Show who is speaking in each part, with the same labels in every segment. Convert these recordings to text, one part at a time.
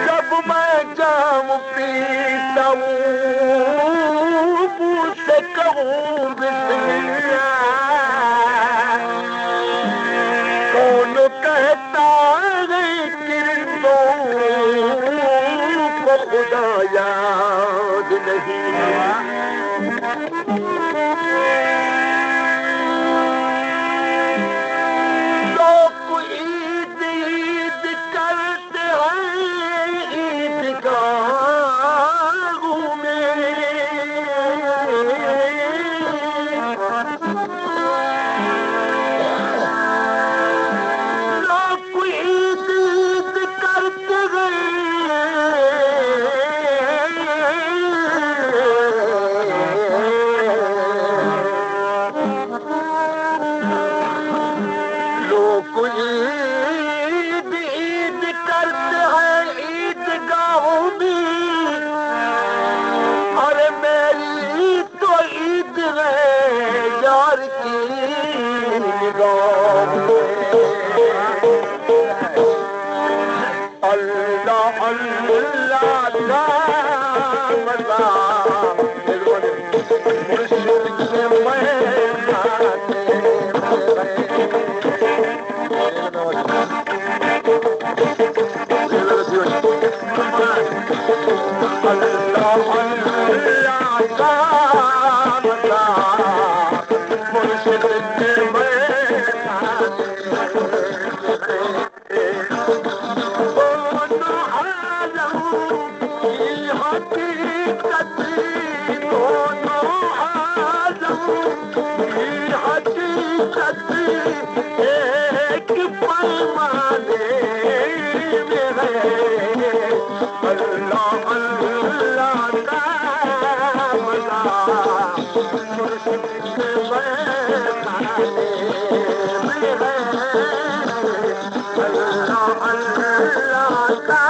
Speaker 1: जब मैं जाम पीता हूँ मुझसे कहूँ बिस्मिल्लाह, कौन कहता है किरणों को खुदा याद नहीं। लोग ईद ईद करते हैं ईदगाहों में, लोग ईद ईद करते लोग ईद ईद करते हैं ईदगाहों में, अरे मेरी तो ईद है यार की निगाह में। अल्लाह अल्लाह का मज़ा मुर्शिद के महमाने अल्लाह अल्लाह का मज़ा मुर्शिद के महमाने दोनों आलम की हकीकत, दोनों आलम की हकीकत एक पैमाने में है। अल्लाह अल्लाह का मज़ा मुर्शिद के महमाने में है। अल्लाह अल्लाह का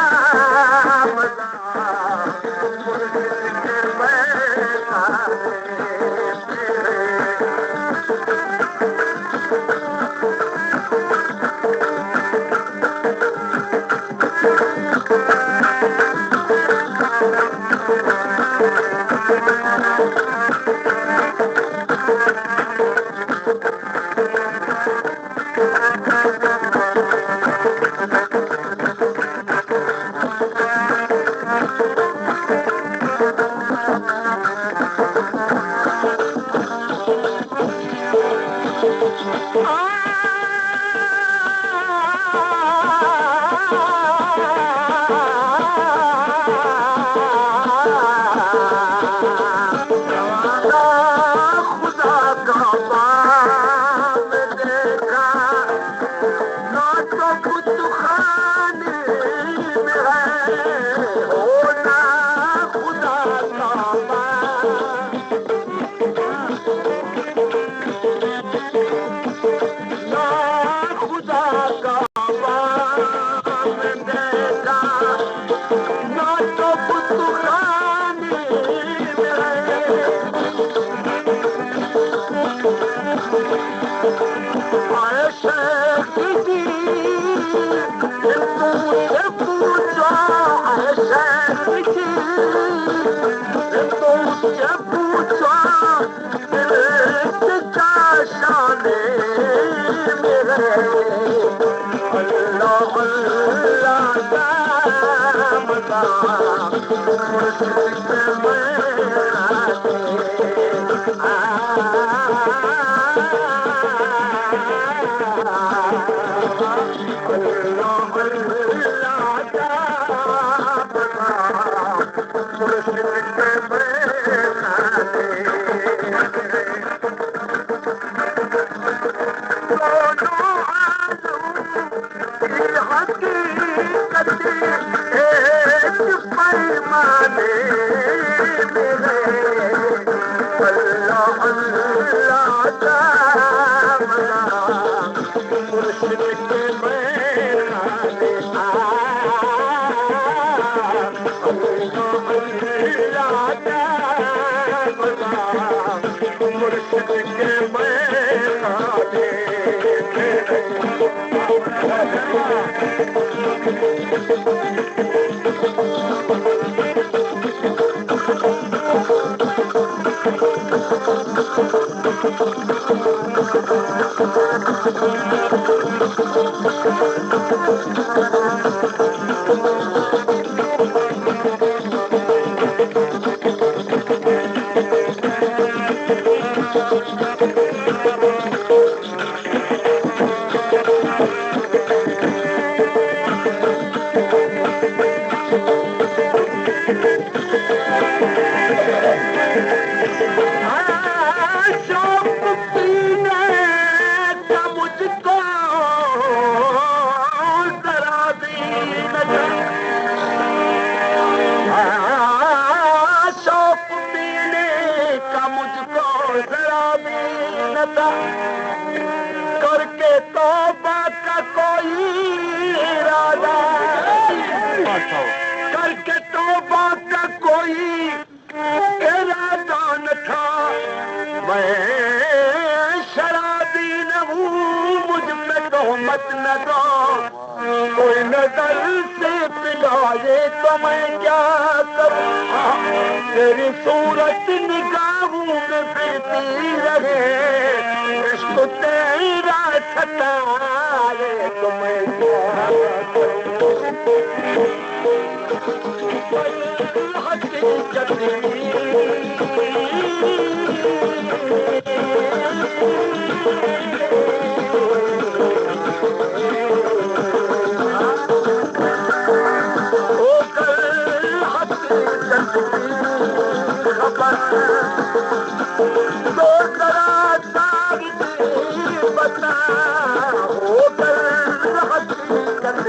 Speaker 1: मज़ा मुर्शिद के महमाने में है। खुदा का बाप देखा ना तो बुतखाने में है, होना खुदा का बाप ना खुदा का बाप देखा ना तो बुतखाने में है। तुमसे पूछो तुमसे पूछो क्या शाने मेरे। अल्लाह अल्लाह का मज़ा मुर्शिद के महमाने अल्लाह अल्लाह का मज़ा मुर्शिद के महमाने दोनों आलम की हकीकत एक पैमाने में है। अल्लाह अल्लाह का मज़ा मुर्शिद के महमाने अल्लाह का मज़ा मुर्शिद के महमाने करके तौबा का कोई इरादा, करके तौबा का कोई इरादा न था। मैं शराबी न हूँ, मुझ पे तोहमत न दो। कोई नजर से पिलाए तो मैं क्या करूँ? तेरी सूरत निगाहों में फिरती रहे, इश्क तेरा सताए तो मैं क्या करूँ? हकीकत तो जरा तारीख बता, हो हकीकत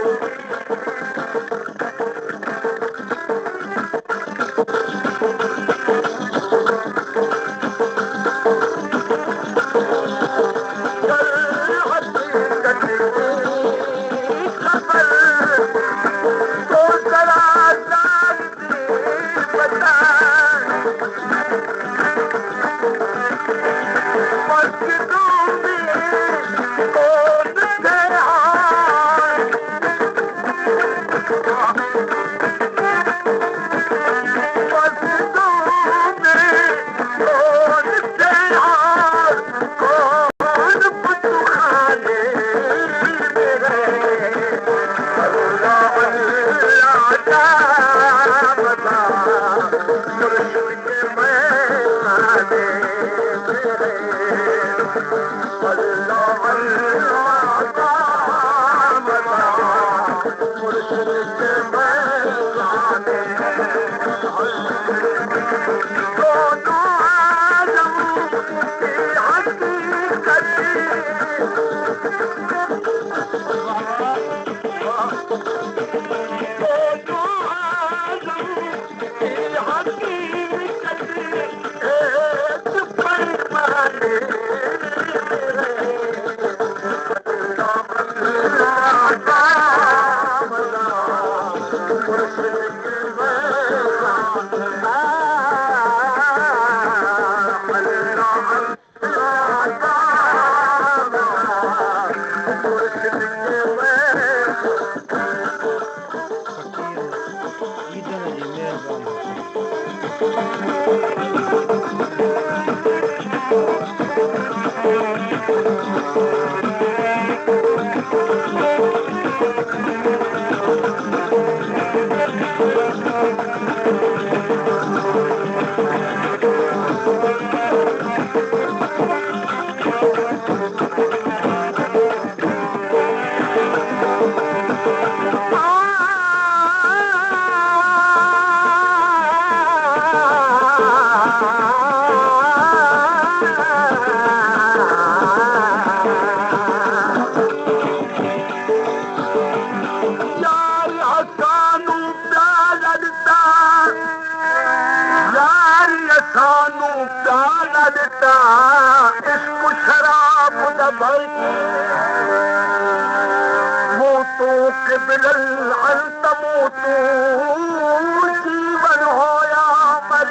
Speaker 1: जीवन होया मर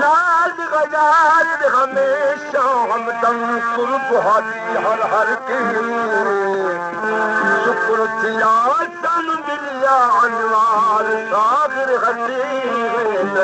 Speaker 1: लाल गजा हमेशा हमदम कुर्ब हाजी हर हर की शुक्र थिया तन मिलिया अनवार सागर हसी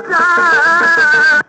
Speaker 2: जा